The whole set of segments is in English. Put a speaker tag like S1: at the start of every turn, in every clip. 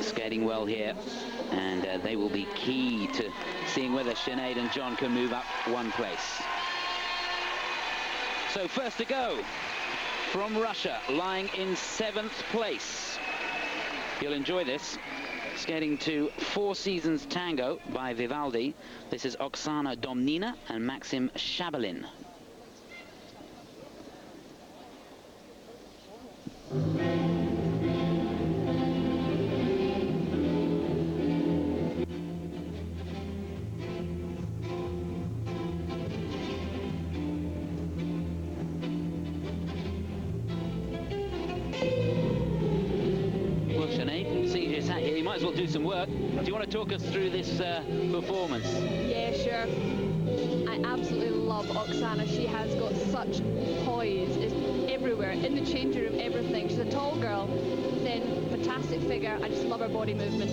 S1: skating well here, and they will be key to seeing whether Sinead and John can move up one place. So first to go from Russia, lying in 7th place. You'll enjoy this. Skating to Four Seasons Tango by Vivaldi. This is Oksana Domnina and Maxim Shabalin. Well, Sinead, see you sat here, you might as well do some work. Do you want to talk us through this performance?
S2: Yeah, sure. I absolutely love Oksana. She has got such poise. It's everywhere, in the changing room, everything. She's a tall girl, thin, fantastic figure. I just love her body movement.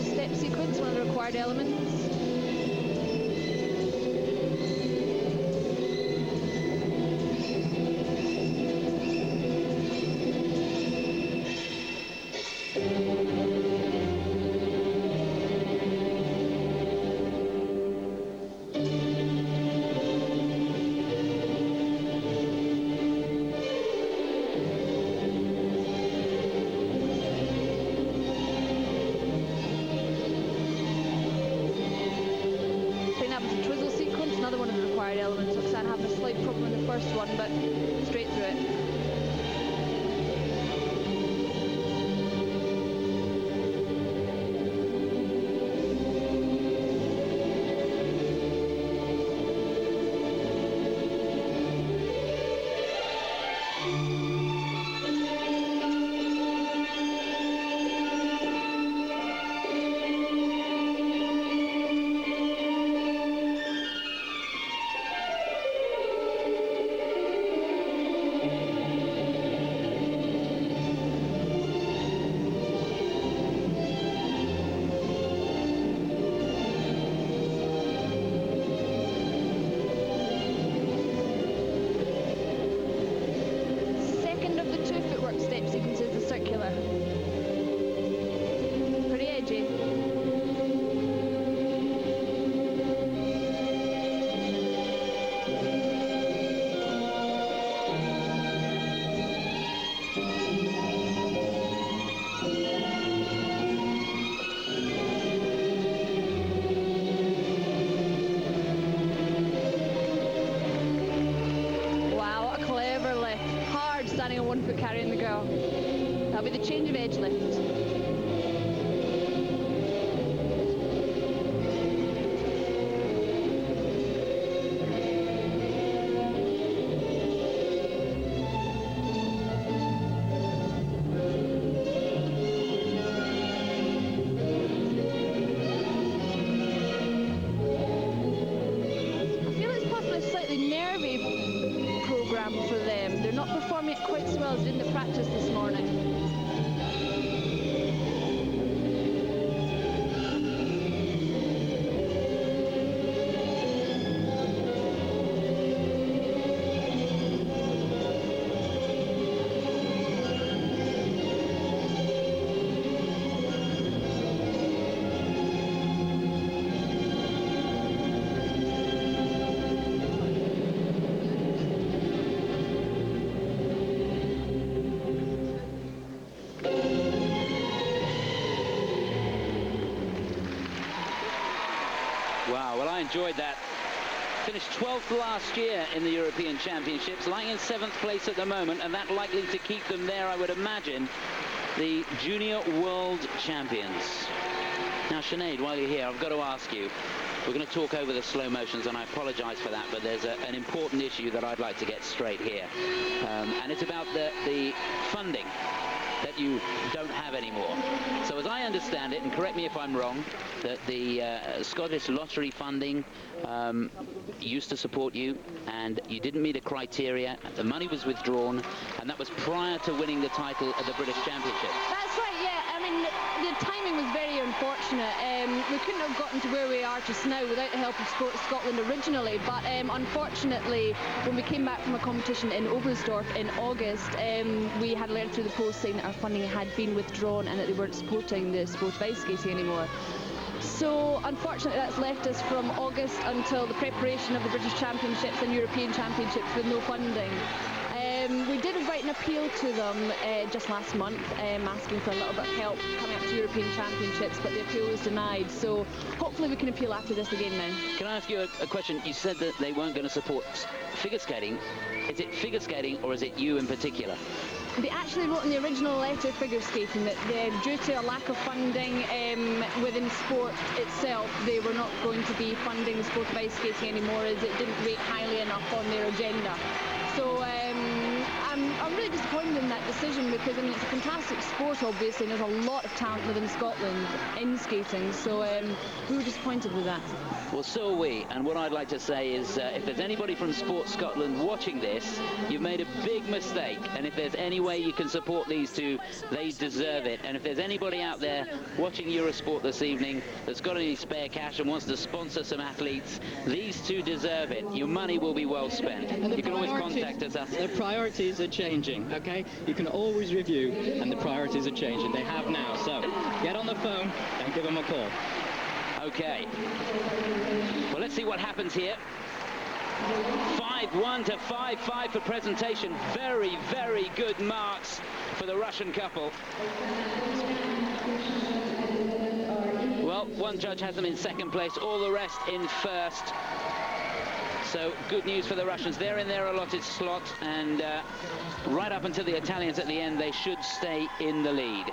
S2: Step sequence, one of the required elements. Another one of the required elements. Oksana having a slight problem in the first one, but straight through it. Step sequence is the circular. Pretty edgy. Wow, what a clever lift. Hard standing on 1 foot carrying the girl. That'll be the change of edge lift. I feel it's possibly a slightly nervy program for them. They're not performing it quite so well as in the practice this morning.
S1: Wow, well, I enjoyed that. Finished 12th last year in the European Championships, lying in 7th place at the moment, and that likely to keep them there, I would imagine, the Junior World Champions. Now, Sinead, while you're here, I've got to ask you, we're going to talk over the slow motions, and I apologise for that, but there's an important issue that I'd like to get straight here. And it's about the funding that you don't have anymore. So as I understand it, and correct me if I'm wrong, that the Scottish lottery funding used to support you, and you didn't meet a criteria, the money was withdrawn, and that was prior to winning the title of the British Championship.
S2: That's right, yeah. I mean, the timing was very unfortunate. We couldn't have gotten to where we are just now without the help of Sport Scotland originally, but unfortunately, when we came back from a competition in Oberstdorf in August, we had a letter through the post saying that our funding had been withdrawn and that they weren't supporting the sport of ice skating anymore. So unfortunately that's left us from August until the preparation of the British Championships and European Championships with no funding. We did write an appeal to them just last month, asking for a little bit of help coming up to European Championships, but the appeal was denied. So hopefully we can appeal after this again now.
S1: Can I ask you a question? You said that they weren't going to support figure skating. Is it figure skating or is it you in particular?
S2: They actually wrote in the original letter figure skating that due to a lack of funding within sport itself, they were not going to be funding the sport of ice skating anymore, as it didn't rate highly enough on their agenda. So I'm really disappointed in that decision, because I mean it's a fantastic sport obviously, and there's a lot of talent within Scotland in skating, so we were disappointed with that.
S1: Well, so are we, and what I'd like to say is if there's anybody from Sport Scotland watching this, you've made a big mistake, and if there's any way you can support these two, they deserve it. And if there's anybody out there watching Eurosport this evening that's got any spare cash and wants to sponsor some athletes, these two deserve it. Your money will be well spent. You can always contact us.
S3: The priorities are changing, okay? You can always review, and the priorities are changing. They have now, so get on the phone and give them a call.
S1: Okay. Well, let's see what happens here. 5-1 to 5-5 for presentation. Very, very good marks for the Russian couple. Well, one judge has them in second place, all the rest in first. So good news for the Russians. They're in their allotted slot, and right up until the Italians at the end, they should stay in the lead.